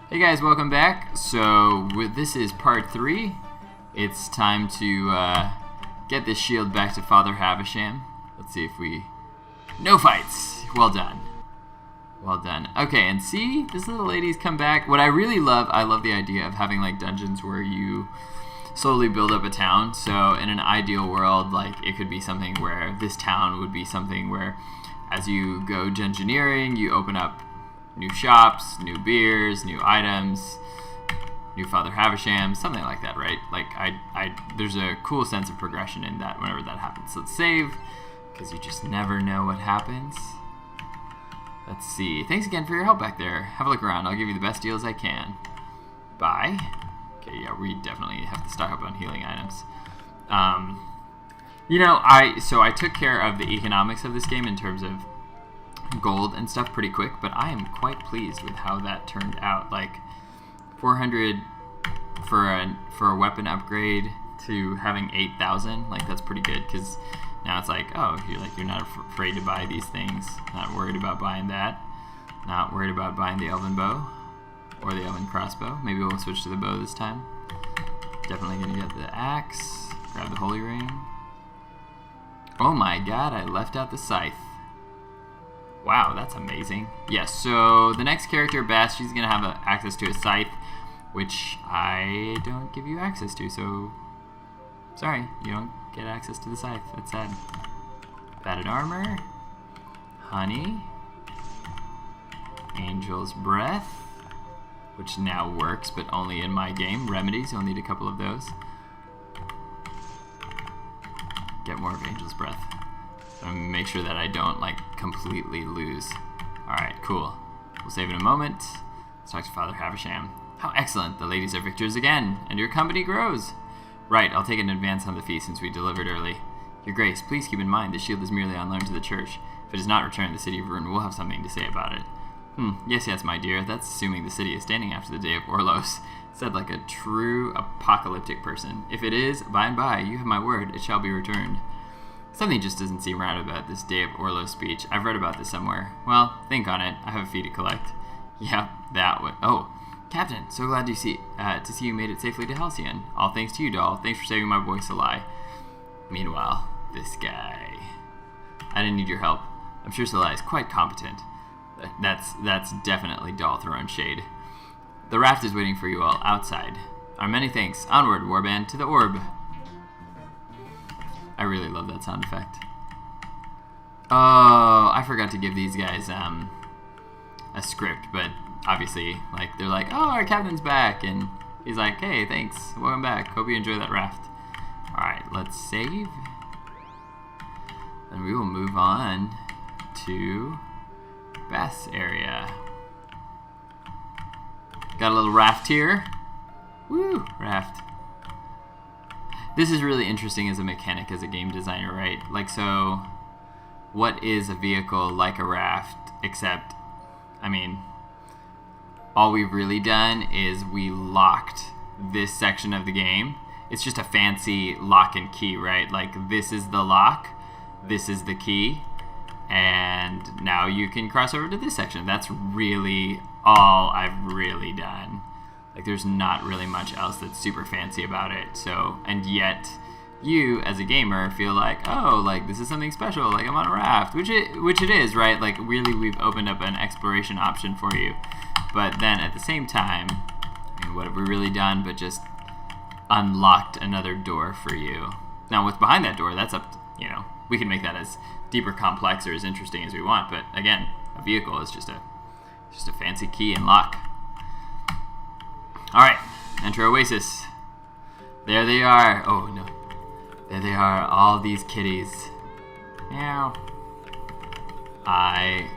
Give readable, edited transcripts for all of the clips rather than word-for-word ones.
Hey guys, welcome back. So this is part 3. It's time to get this shield back to Father Havisham. Let's see if we... No fights! Well done. Well done. Okay, and see, this little lady's come back. What I really love, I love the idea of having like dungeons where you slowly build up a town. So in an ideal world, like it could be something where this town would be something where as you go dungeoneering, you open up new shops, new beers, new items, new Father Havisham, something like that, right? Like, there's a cool sense of progression in that whenever that happens. So let's save, because you just never know what happens. Let's see. Thanks again for your help back there. Have a look around. I'll give you the best deals I can. Bye. Okay, yeah, we definitely have to stock up on healing items. You know, I took care of the economics of this game in terms of gold and stuff pretty quick, but I am quite pleased with how that turned out. Like 400 for a weapon upgrade to having 8,000, like that's pretty good, because now it's like, oh, you're not afraid to buy these things, not worried about buying that, not worried about buying the elven bow or the elven crossbow. Maybe we'll switch to the bow this time. Definitely gonna get the axe, grab the holy ring. Oh my god, I left out the scythe. Wow, that's amazing. Yes, so the next character, Bast, she's going to have access to a scythe, which I don't give you access to, so sorry, you don't get access to the scythe. That's sad. Batted armor, honey, angel's breath, which now works, but only in my game. Remedies, you'll need a couple of those. Get more of angel's breath. Make sure that I don't like completely lose. Alright, cool. We'll save in a moment. Let's talk to Father Havisham. How excellent! The ladies are victors again, and your company grows. Right, I'll take an advance on the fee since we delivered early. Your Grace, please keep in mind the shield is merely on loan to the church. If it is not returned to the city of Ruin, we'll have something to say about it. Yes, my dear. That's assuming the city is standing after the day of Orlos. Said like a true apocalyptic person. If it is, by and by, you have my word, it shall be returned. Something just doesn't seem right about this Day of Orlos speech. I've read about this somewhere. Well, think on it. I have a fee to collect. Yeah, that one. Oh, Captain, so glad to see you made it safely to Halcyon. All thanks to you, doll. Thanks for saving my boy Salai. Meanwhile, this guy. I didn't need your help. I'm sure Salai is quite competent. That's definitely doll throwing shade. The raft is waiting for you all outside. Our many thanks. Onward, warband, to the orb. I really love that sound effect. Oh, I forgot to give these guys a script, but obviously, like, they're like, oh, our captain's back, and he's like, hey, thanks, welcome back, hope you enjoy that raft. Alright, let's save, and we will move on to Bast's area. Got a little raft here. Woo, raft. This is really interesting as a mechanic, as a game designer, right? Like, so, what is a vehicle like a raft, except, I mean, all we've really done is we locked this section of the game. It's just a fancy lock and key, right? Like, this is the lock, this is the key, and now you can cross over to this section. That's really all I've really done. Like, there's not really much else that's super fancy about it. So, and yet, you as a gamer feel like, oh, like this is something special. Like I'm on a raft, which it is, right? Like really, we've opened up an exploration option for you. But then at the same time, I mean, what have we really done? But just unlocked another door for you. Now, what's behind that door? That's up. We can make that as deeper, complex, or as interesting as we want. But again, a vehicle is just a fancy key and lock. Alright, enter Oasis. There they are. Oh no. There they are, all these kitties. Meow. I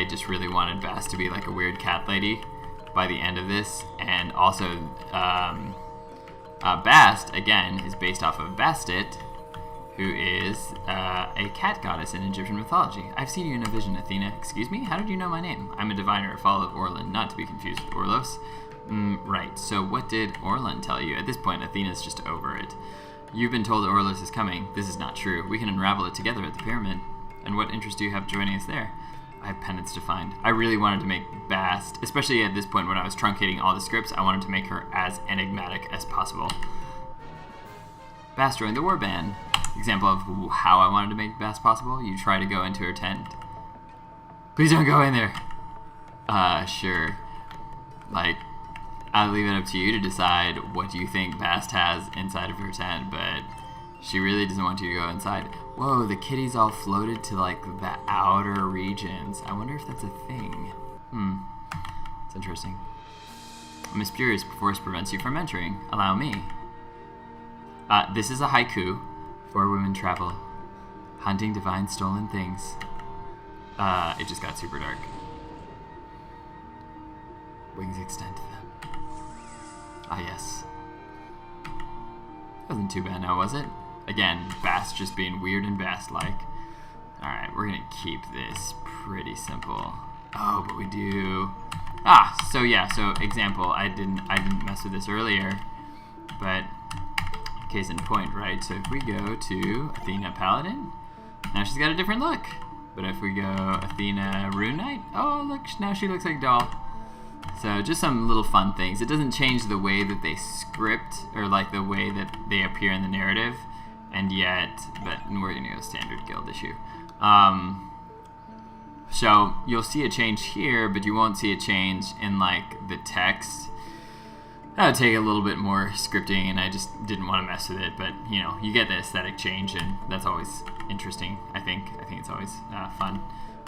just really wanted Bast to be like a weird cat lady by the end of this. And also, Bast, again, is based off of Bastet, who is a cat goddess in Egyptian mythology. I've seen you in a vision, Athena. Excuse me? How did you know my name? I'm a diviner, a follower of Orlin, not to be confused with Orlos. Right, so what did Orlin tell you? At this point, Athena's just over it. You've been told Orlos is coming. This is not true. We can unravel it together at the pyramid. And what interest do you have joining us there? I have penance to find. I really wanted to make Bast, especially at this point when I was truncating all the scripts, I wanted to make her as enigmatic as possible. Bast joined the warband. Example of how I wanted to make Bast possible. You try to go into her tent. Please don't go in there. Sure. Like, I'll leave it up to you to decide what you think Bast has inside of her tent, but she really doesn't want you to go inside. Whoa, the kitties all floated to like the outer regions. I wonder if that's a thing. It's interesting. A mysterious force prevents you from entering. Allow me. This is a haiku. 4 women travel, hunting divine stolen things. It just got super dark. Wings extend to them. Ah, yes. Wasn't too bad now, was it? Again, Bast just being weird and Bast-like. Alright, we're gonna keep this pretty simple. Oh, but we do... so yeah, so example, I didn't mess with this earlier, but case in point, right? So if we go to Athena Paladin, now she's got a different look. But if we go Athena Rune Knight, oh look, now she looks like doll. So just some little fun things. It doesn't change the way that they script or like the way that they appear in the narrative, and yet, but we're gonna go standard guild issue. So you'll see a change here, but you won't see a change in like the text. That would take a little bit more scripting, and I just didn't want to mess with it. But you know, you get the aesthetic change, and that's always interesting. I think it's always fun.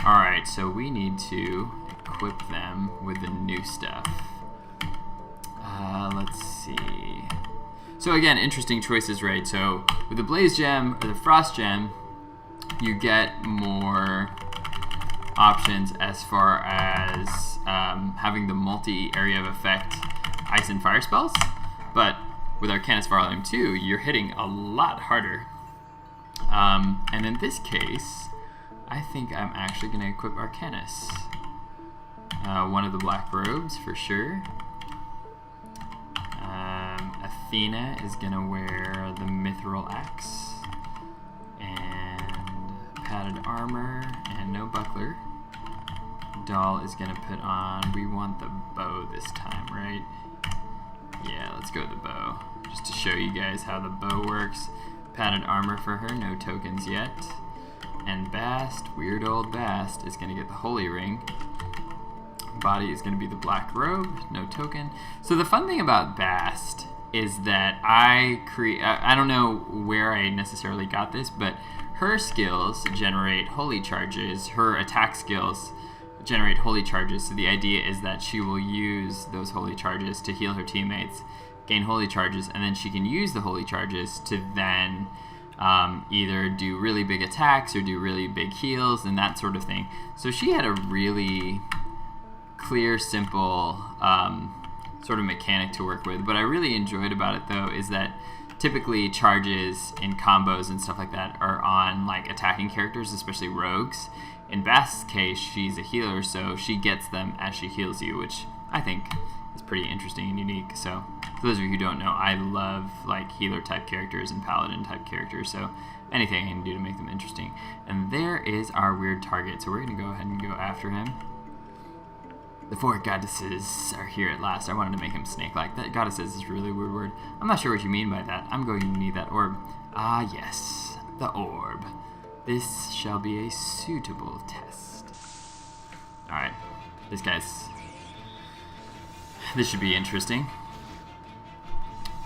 All right, so we need to equip them with the new stuff. Let's see. So again, interesting choices, right? So with the Blaze Gem or the Frost Gem, you get more options as far as having the multi-area of effect ice and fire spells, but with Arcanus Volume 2, you're hitting a lot harder. And in this case, I think I'm actually going to equip Arcanus. One of the black robes for sure. Athena is going to wear the Mithril Axe and padded armor and no buckler. Doll is going to put on, we want the bow this time, right? Yeah, let's go with the bow, just to show you guys how the bow works. Padded armor for her, no tokens yet. And Bast, weird old Bast, is going to get the holy ring. Body is going to be the black robe, no token. So the fun thing about Bast is that I don't know where I necessarily got this, but her skills generate holy charges. Her attack skills generate holy charges, so the idea is that she will use those holy charges to heal her teammates, gain holy charges, and then she can use the holy charges to then either do really big attacks or do really big heals and that sort of thing. So she had a really clear, simple sort of mechanic to work with. What I really enjoyed about it though is that typically charges in combos and stuff like that are on like attacking characters, especially rogues. In Bast's case, she's a healer, so she gets them as she heals you, which I think is pretty interesting and unique. So for those of you who don't know, I love like healer type characters and paladin type characters, so anything I can do to make them interesting. And there is our weird target, so we're going to go ahead and go after him. The 4 goddesses are here at last. I wanted to make him snake-like. That goddesses is a really weird word. I'm not sure what you mean by that. I'm going to need that orb. Ah, yes, the orb. This shall be a suitable test. Alright, this should be interesting.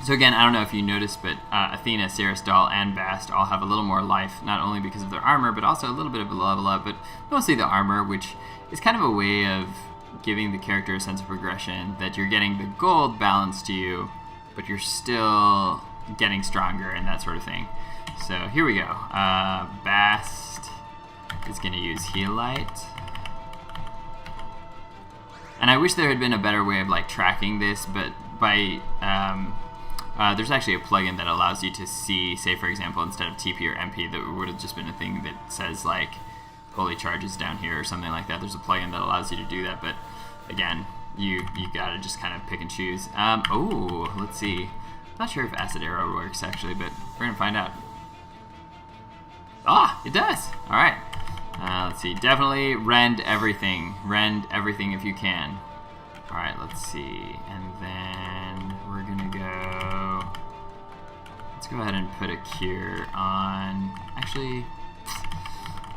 So again, I don't know if you noticed, but Athena, Ceres, Doll, and Bast all have a little more life, not only because of their armor, but also a little bit of a level up, but mostly the armor, which is kind of a way of giving the character a sense of progression, that you're getting the gold balanced to you, but you're still getting stronger and that sort of thing. So here we go. Bast is going to use Heal Light. And I wish there had been a better way of like tracking this, but by there's actually a plugin that allows you to see, say for example, instead of TP or MP, that would have just been a thing that says like holy charges down here or something like that. There's a plugin that allows you to do that, but again, you gotta just kind of pick and choose. Oh, let's see. Not sure if Acid Arrow works actually, but we're gonna find out. Ah, it does. All right. Let's see. Definitely rend everything. Rend everything if you can. Alright, let's see. And then we're gonna go... Let's go ahead and put a cure on... Actually...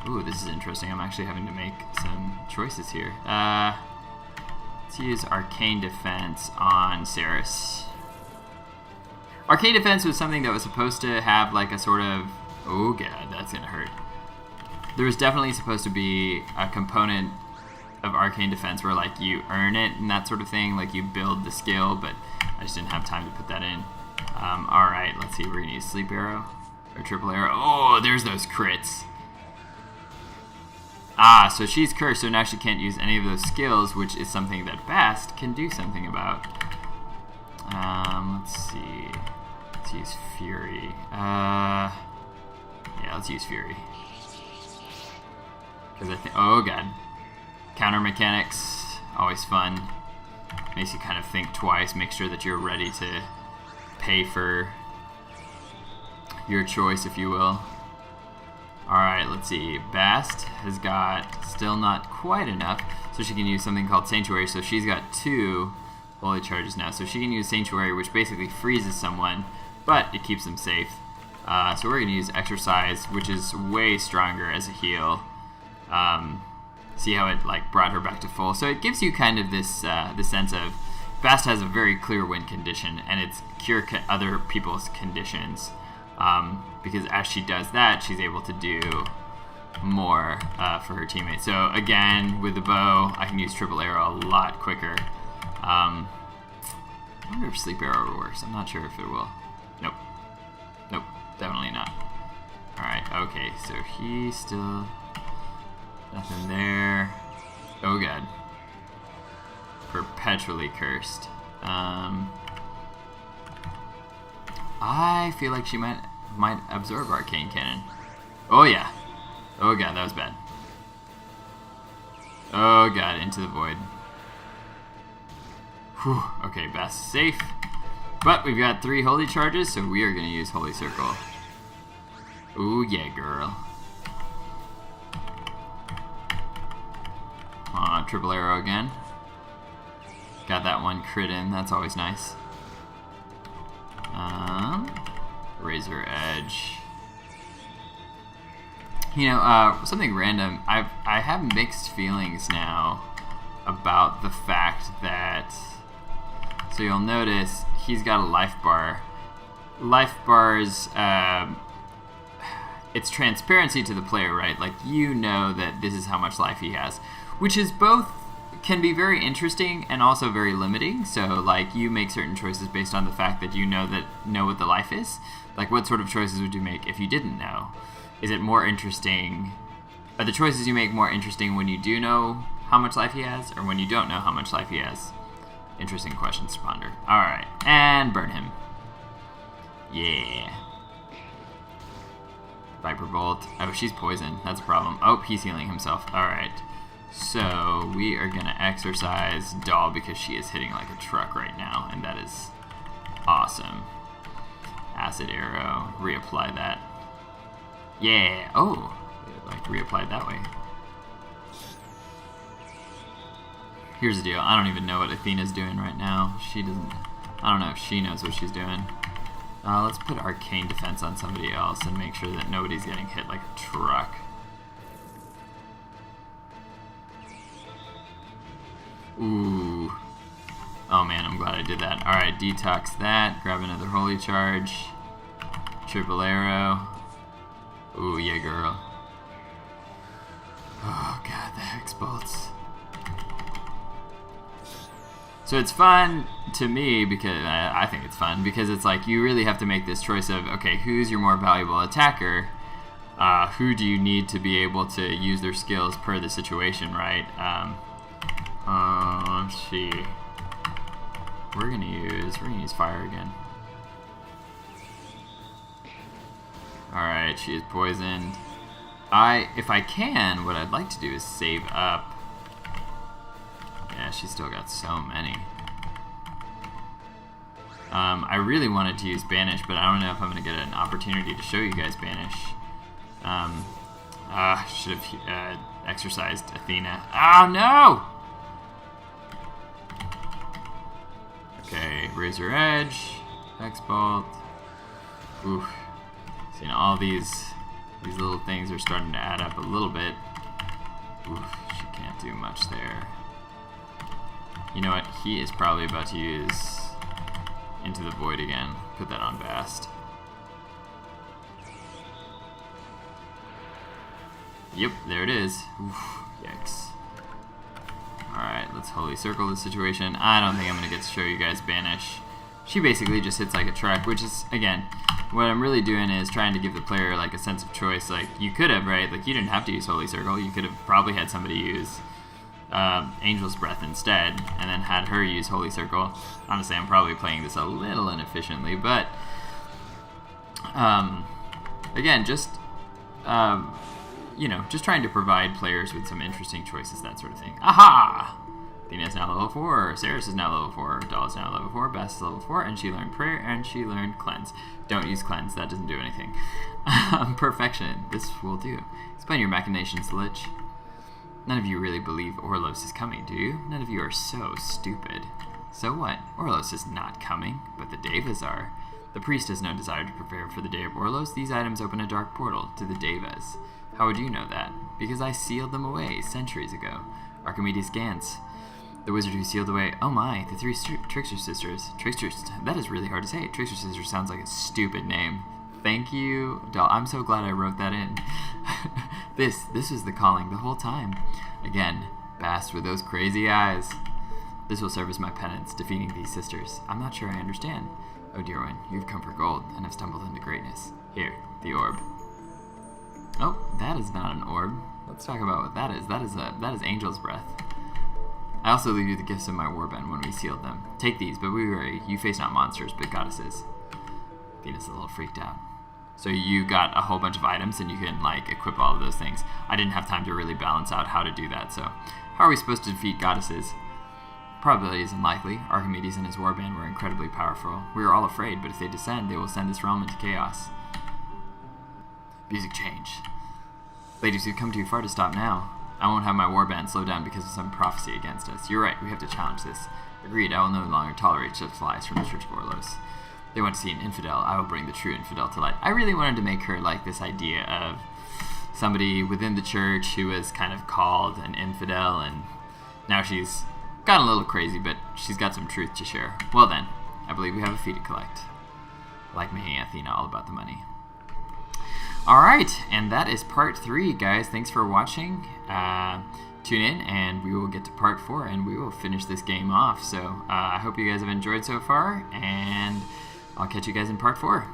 Ooh, this is interesting. I'm actually having to make some choices here. Let's use Arcane Defense on Ceres. Arcane Defense was something that was supposed to have like a sort of... Oh god, that's gonna hurt. There was definitely supposed to be a component of Arcane Defense where like you earn it and that sort of thing, like you build the skill, but I just didn't have time to put that in. Alright, let's see, we're gonna use Sleep Arrow or Triple Arrow. Oh, there's those crits. Ah, so she's cursed, so now she can't use any of those skills, which is something that Bast can do something about. Let's see. Let's use Fury. Yeah, let's use Fury. Because I think, oh god. Counter mechanics, always fun. Makes you kind of think twice, make sure that you're ready to pay for your choice, if you will. Alright, let's see. Bast has got still not quite enough, so she can use something called Sanctuary. So she's got 2 holy charges now. So she can use Sanctuary, which basically freezes someone, but it keeps them safe. So we're going to use Exercise, which is way stronger as a heal. See how it like brought her back to full. So it gives you kind of this this sense of Bast has a very clear win condition, and it's cure other people's conditions. Because as she does that, she's able to do more for her teammates. So again, with the bow, I can use Triple Arrow a lot quicker. I wonder if Sleep Arrow works. I'm not sure if it will. Nope. Nope, definitely not. Alright, okay, so he's still... Nothing there. Oh god. Perpetually cursed. I feel like she might absorb Arcane Cannon. Oh yeah. Oh god, that was bad. Oh god, into the void. Whew. Okay, Bast safe. But we've got 3 holy charges, so we are going to use Holy Circle. Ooh yeah, girl. Triple Arrow again. Got that one crit in, that's always nice. Razor Edge. You know, something random. I have mixed feelings now about the fact that... So you'll notice he's got a life bar. Life bars, it's transparency to the player, right? Like, you know that this is how much life he has. Which is both, can be very interesting and also very limiting. So, like, you make certain choices based on the fact that you know what the life is. Like, what sort of choices would you make if you didn't know? Is it more interesting? Are the choices you make more interesting when you do know how much life he has, or when you don't know how much life he has? Interesting questions to ponder. Alright, and burn him. Yeah. Viper Bolt. Oh, she's poisoned. That's a problem. Oh, he's healing himself. Alright. So, we are going to exercise Doll because she is hitting like a truck right now, and that is awesome. Acid Arrow. Reapply that. Yeah. Oh, like reapplied that way. Here's the deal. I don't even know what Athena's doing right now. She doesn't... I don't know if she knows what she's doing. Let's put Arcane Defense on somebody else and make sure that nobody's getting hit like a truck. Ooh. Oh man, I'm glad I did that. Alright, detox that. Grab another holy charge. Triple Arrow. Ooh, yeah, girl. Oh god, the Hex Bolts. So it's fun to me because I think it's fun because it's like you really have to make this choice of, okay, who's your more valuable attacker? Who do you need to be able to use their skills per the situation, right? Let's see. We're gonna use fire again. Alright, she is poisoned. If I can, what I'd like to do is save up. Yeah, she's still got so many. I really wanted to use Banish, but I don't know if I'm gonna get an opportunity to show you guys Banish. Should have exercised Athena. Oh, no! Okay, Razor Edge, X-Bolt. Oof. See, now all these little things are starting to add up a little bit. Oof, she can't do much there. You know what? He is probably about to use Into the Void again. Put that on Bast. Yep, there it is. Oof, yikes. Alright, let's Holy Circle the situation. I don't think I'm going to get to show you guys Banish. She basically just hits like a truck, which is, again, what I'm really doing is trying to give the player like a sense of choice. Like, you could have, right? Like, you didn't have to use Holy Circle. You could have probably had somebody use Angel's Breath instead, and then had her use Holy Circle. Honestly, I'm probably playing this a little inefficiently, but again, just you know, just trying to provide players with some interesting choices, that sort of thing. Aha! Athena is now level 4, Ceres is now level 4, Doll is now level 4, Bast is level 4, and she learned Prayer, and she learned Cleanse. Don't use Cleanse, that doesn't do anything. Perfection, this will do. Explain your machinations, Lich. None of you really believe Orlos is coming, do you? None of you are so stupid. So what? Orlos is not coming, but the Devas are. The priest has no desire to prepare for the day of Orlos. These items open a dark portal to the Devas. How would you know that? Because I sealed them away centuries ago. Archimedes Gantz, the wizard who sealed away... Oh my, the 3 Trickster Sisters. Tricksters, that is really hard to say. Trickster Sisters sounds like a stupid name. Thank you, Doll. I'm so glad I wrote that in. This is the calling the whole time. Again, Bast with those crazy eyes. This will serve as my penance, defeating these sisters. I'm not sure I understand. Oh dear one, you've come for gold and have stumbled into greatness. Here, the orb. Oh, that is not an orb. Let's talk about what that is. That is Angel's Breath. I also leave you the gifts of my warband when we sealed them. Take these, but we worry. You face not monsters, but goddesses. Athena's is a little freaked out. So you got a whole bunch of items, and you can like equip all of those things. I didn't have time to really balance out how to do that. So, how are we supposed to defeat goddesses? Probability is unlikely. Archimedes and his warband were incredibly powerful. We are all afraid, but if they descend, they will send this realm into chaos. Music change. Ladies, we've come too far to stop now. I won't have my warband slow down because of some prophecy against us. You're right, we have to challenge this. Agreed, I will no longer tolerate such lies from the Church of Orlos. They want to see an infidel. I will bring the true infidel to light. I really wanted to make her like this idea of somebody within the church who was kind of called an infidel, and now she's gotten a little crazy, but she's got some truth to share. Well then, I believe we have a fee to collect. Like making Athena all about the money. Alright, and that is part 3, guys. Thanks for watching. Tune in, and we will get to part 4, and we will finish this game off. So, I hope you guys have enjoyed so far, and I'll catch you guys in part 4.